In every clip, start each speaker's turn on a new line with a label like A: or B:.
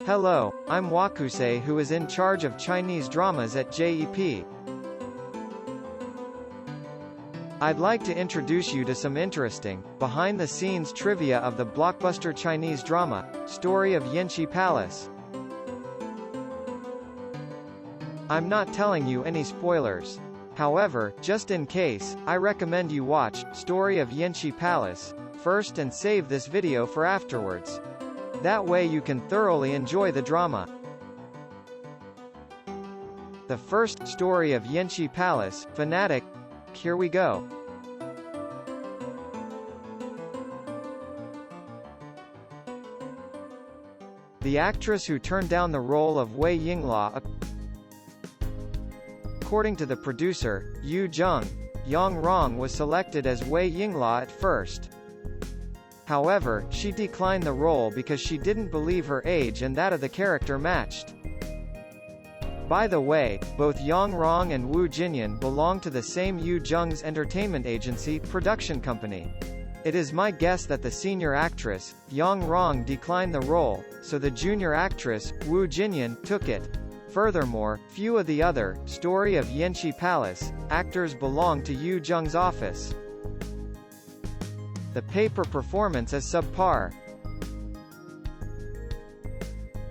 A: Hello, I'm Wakuse, who is in charge of Chinese dramas at JEP. I'd like to introduce you to some interesting, behind-the-scenes trivia of the blockbuster Chinese drama, Story of Yanxi Palace. I'm not telling you any spoilers. However, just in case, I recommend you watch Story of Yanxi Palace first and save this video for afterwards. That way you can thoroughly enjoy the drama. The first Story of Yanxi Palace, Fanatic. Here we go. The actress who turned down the role of Wei Yingla. According to the producer, Yu Zheng, Yang Rong was selected as Wei Yingla at first. However, she declined the role because she didn't believe her age and that of the character matched. By the way, both Yang Rong and Wu Jinyan belong to the same Yu Zheng's entertainment agency production company. It is my guess that the senior actress, Yang Rong, declined the role, so the junior actress, Wu Jinyan, took it. Furthermore, few of the other Story of Yanxi Palace actors belong to Yu Zheng's office. The paper performance is subpar.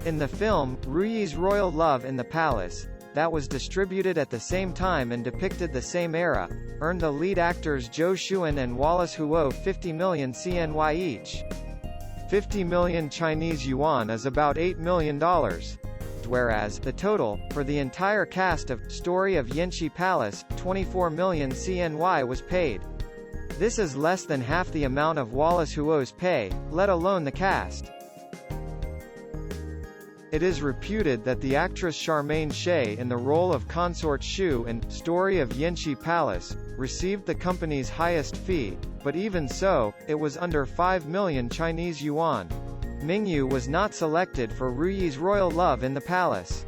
A: In the film, Ruyi's Royal Love in the Palace, that was distributed at the same time and depicted the same era, earned the lead actors Zhou Xuan and Wallace Huo 50 million CNY each. 50 million Chinese yuan is about $8 million. Whereas, the total, for the entire cast of Story of Yanxi Palace, 24 million CNY was paid. This is less than half the amount of Wallace Huo's pay, let alone the cast. It is reputed that the actress Charmaine Sheh in the role of Consort Shu in Story of Yanxi Palace received the company's highest fee, but even so, it was under 5 million Chinese yuan. Mingyu was not selected for Ruyi's Royal Love in the Palace.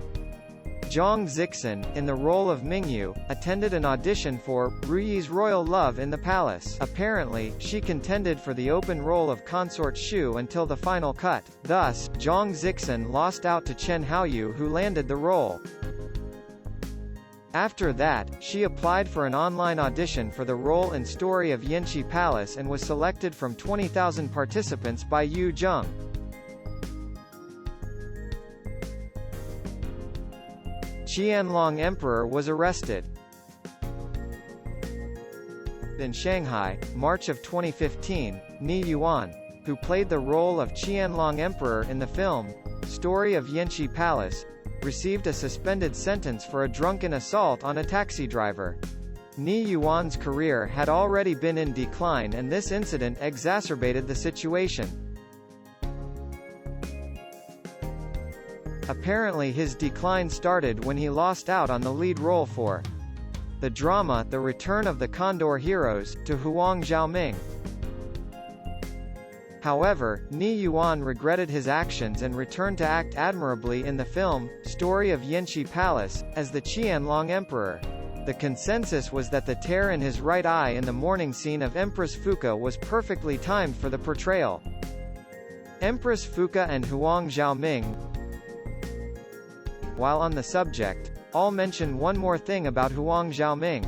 A: Zhang Zixin, in the role of Mingyu, attended an audition for Ruyi's Royal Love in the Palace. Apparently, she contended for the open role of Consort Shu until the final cut. Thus, Zhang Zixin lost out to Chen Haoyu, who landed the role. After that, she applied for an online audition for the role in Story of Yanxi Palace and was selected from 20,000 participants by Yu Zheng. Qianlong Emperor was arrested. In Shanghai, March of 2015, Nie Yuan, who played the role of Qianlong Emperor in the film Story of Yanxi Palace, received a suspended sentence for a drunken assault on a taxi driver. Nie Yuan's career had already been in decline and this incident exacerbated the situation. Apparently his decline started when he lost out on the lead role for the drama The Return of the Condor Heroes, to Huang Xiaoming. However, Nie Yuan regretted his actions and returned to act admirably in the film Story of Yanxi Palace, as the Qianlong Emperor. The consensus was that the tear in his right eye in the morning scene of Empress Fuka was perfectly timed for the portrayal. Empress Fuka and Huang Xiaoming. While on the subject, I'll mention one more thing about Huang Xiaoming.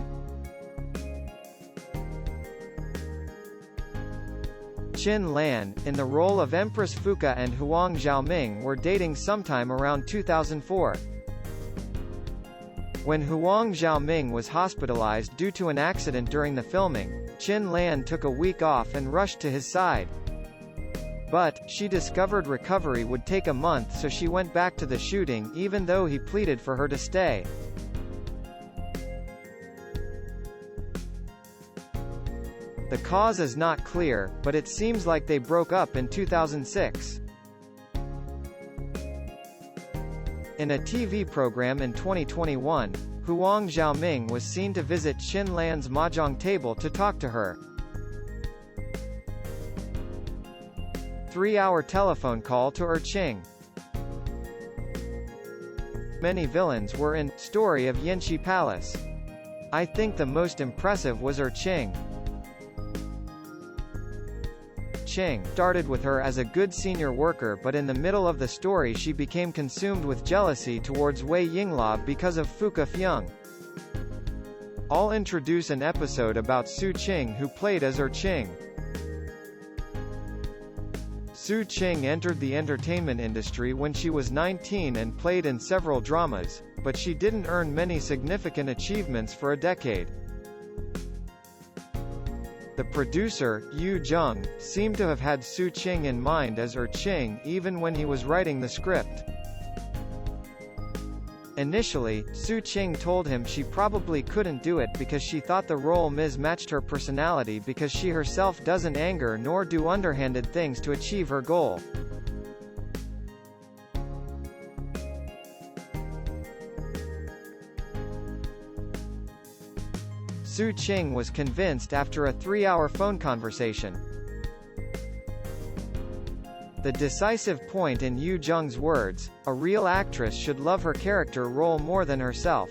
A: Qin Lan, in the role of Empress Fuka, and Huang Xiaoming were dating sometime around 2004. When Huang Xiaoming was hospitalized due to an accident during the filming, Qin Lan took a week off and rushed to his side. But, she discovered recovery would take a month, so she went back to the shooting even though he pleaded for her to stay. The cause is not clear, but it seems like they broke up in 2006. In a TV program in 2021, Huang Xiaoming was seen to visit Qin Lan's mahjong table to talk to her. 3-hour telephone call to Ching. Many villains were in Story of Yanxi Palace. I think the most impressive was Ching. Ching, started with her as a good senior worker, but in the middle of the story she became consumed with jealousy towards Wei Yingla because of Fuka Fyung. I'll introduce an episode about Su Qing, who played as her Ching. Su Qing entered the entertainment industry when she was 19 and played in several dramas, but she didn't earn many significant achievements for a decade. The producer, Yu Jung, seemed to have had Su Qing in mind as her Ching even when he was writing the script. Initially, Su Qing told him she probably couldn't do it because she thought the role mismatched her personality because she herself doesn't anger nor do underhanded things to achieve her goal. Su Qing was convinced after a 3-hour phone conversation. The decisive point in Yu Jung's words, a real actress should love her character role more than herself.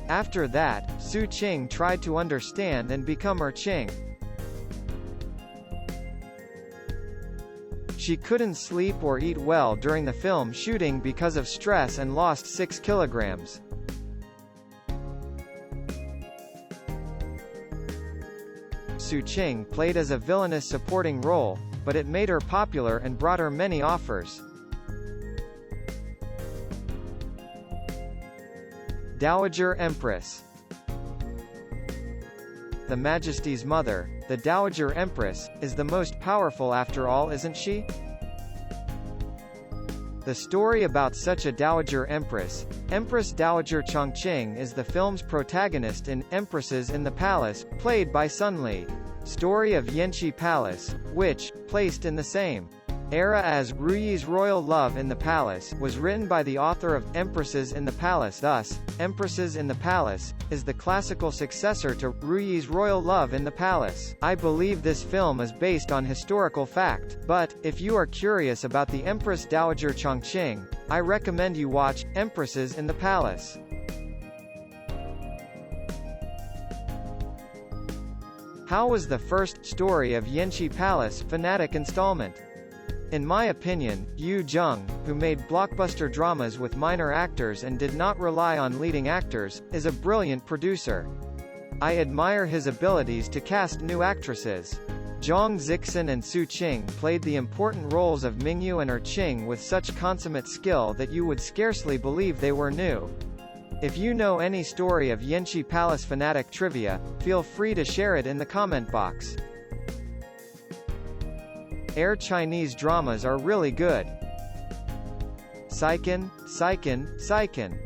A: After that, Su Qing tried to understand and become her Ching. She couldn't sleep or eat well during the film shooting because of stress and lost 6 kilograms. Su Qing played as a villainous supporting role, but it made her popular and brought her many offers. Dowager Empress. The Majesty's mother, the Dowager Empress, is the most powerful after all, isn't she? The story about such a Dowager Empress, Empress Dowager Chongqing, is the film's protagonist in Empresses in the Palace, played by Sun Li. Story of Yanxi Palace, which, placed in the same era as Ruyi's Royal Love in the Palace, was written by the author of Empresses in the Palace. Thus, Empresses in the Palace is the classical successor to Ruyi's Royal Love in the Palace. I believe this film is based on historical fact, but, if you are curious about the Empress Dowager Chongqing, I recommend you watch Empresses in the Palace. How was the first story of Yanxi Palace fanatic installment? In my opinion, Yu Jung, who made blockbuster dramas with minor actors and did not rely on leading actors, is a brilliant producer. I admire his abilities to cast new actresses. Zhang Zixin and Su Qing played the important roles of Mingyu and her Ching with such consummate skill that you would scarcely believe they were new. If you know any story of Yanxi Palace fanatic trivia, feel free to share it in the comment box. Air Chinese dramas are really good. Saikin, Saikin, Saikin.